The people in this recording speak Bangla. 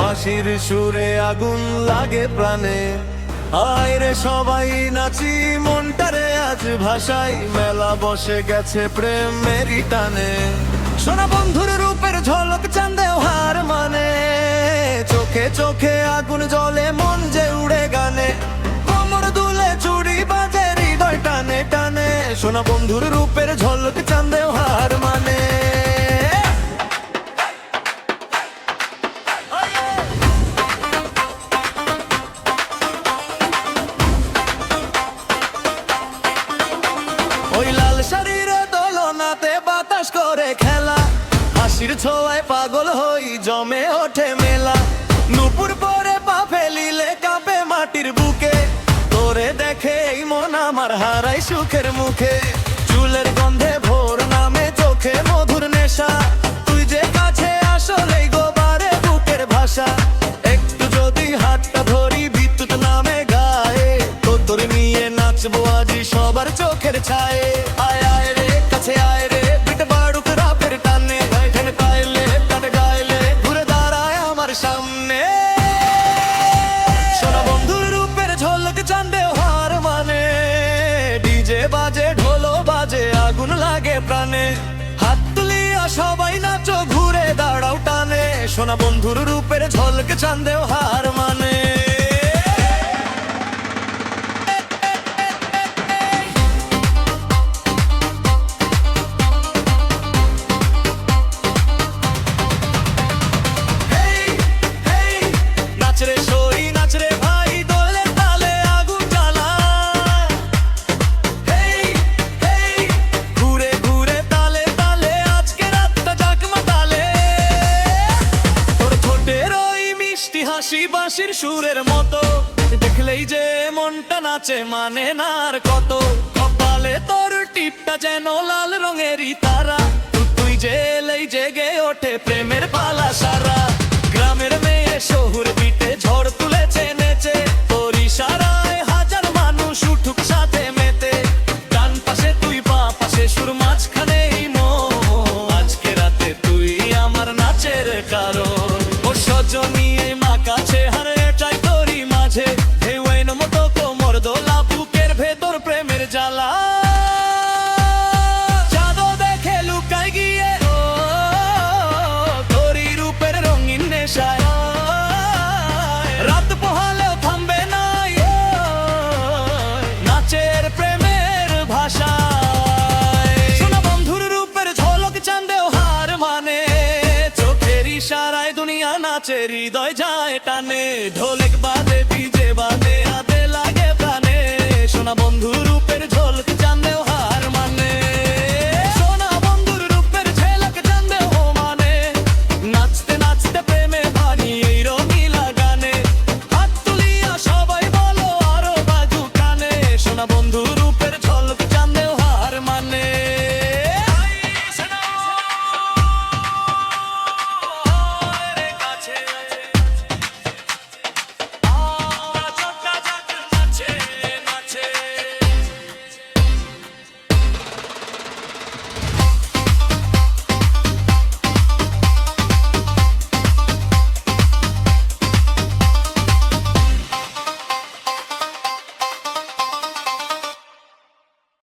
বাঁশির সুরে আগুন লাগে প্রাণে। আয় রে সবাই নাচি মনটারে আজ ভাষাই, মেলা বসে গেছে প্রেমেরই টানে। সোনা বন্ধুর রূপের ঝলক চাঁদেও হার মানে, চোখে চোখে আগুন জ্বলে মন যে উড়ে গানে। কোমর দুলে চুড়ি বাজে হৃদয় টানে টানে, সোনা বন্ধুর রূপের ঝলক চাঁদেও হার মানে। ওই লাল শাড়িরে দোলনাতে বাতাস করে খেলা, হাসির ছোঁয়ায় পাগল হই জমে ওঠে মেলা। নুপুর পরে পা ফেলিলে কাঁপে মাটির বুকে, তোরে দেখে এই মন আমার হারাই সুখের মুখে। চুলের গন্ধে ভোর নামে চোখে মধুর নেশা, তুই যে কাছে আসলেই গোবারে বুকের ভাষা। একটু যদি হাতটা ধরি বিদ্যুৎ নামে গায়ে, তোর নিয়ে নাচবো আজি সবার চোখের ছায়ে। আয় আয় রে কাছে আয় রে পিঠ বাড়ুক রাতের টানে, ঠেন পাইলে কাটে গাইলে ঘুরে দাঁড়ায় আমার সামনে। সোনা বন্ধুর রূপের ঝলক চাঁদেও হার মানে, ডিজে বাজে ঢোলো বাজে আগুন লাগে প্রাণে। হাত তুলিয়া সবাই নাচো ঘুরে দাঁড়াও টানে, সোনা বন্ধুর রূপের ঝলক চাঁদেও হার মানে। হাসি বাঁশির সুরের মতো, দেখলেই যে মনটা নাচে মানে না আর কত। কপালে তোর টিপটা যেন লাল রঙেরই তারা, তুই যে এলেই জেগে ওঠে প্রেমের পালা সারা। গ্রামের মেয়ে শহুর বিটে ঝড় তুলেছে নেচে, তোর ইশারায় হাজার মানুষ উঠুক সাথে মেতে। ডান পাশে তুই বা পাশে সুর মাঝখানেই মন, আজকে রাতে তুই আমার নাচের কারণ। ও সজনী কাছে হারে চাই তোরি মাঝে, ঢেউয়ের মতো কোমর দোলা বুকের ভেতর প্রেমের জ্বালা। চাঁদও দেখে লুকাই গিয়ে তোরি রূপের রঙিন নেশায়, রাত পোহালেও থামবে না নাচের প্রেমের ভাষায়। সোনা বন্ধুর রূপের ঝলক চাঁদেও হার মানে, চোখের ইশারায় দুনিয়া নাচে হৃদয় যায় টানে। ঢোলেক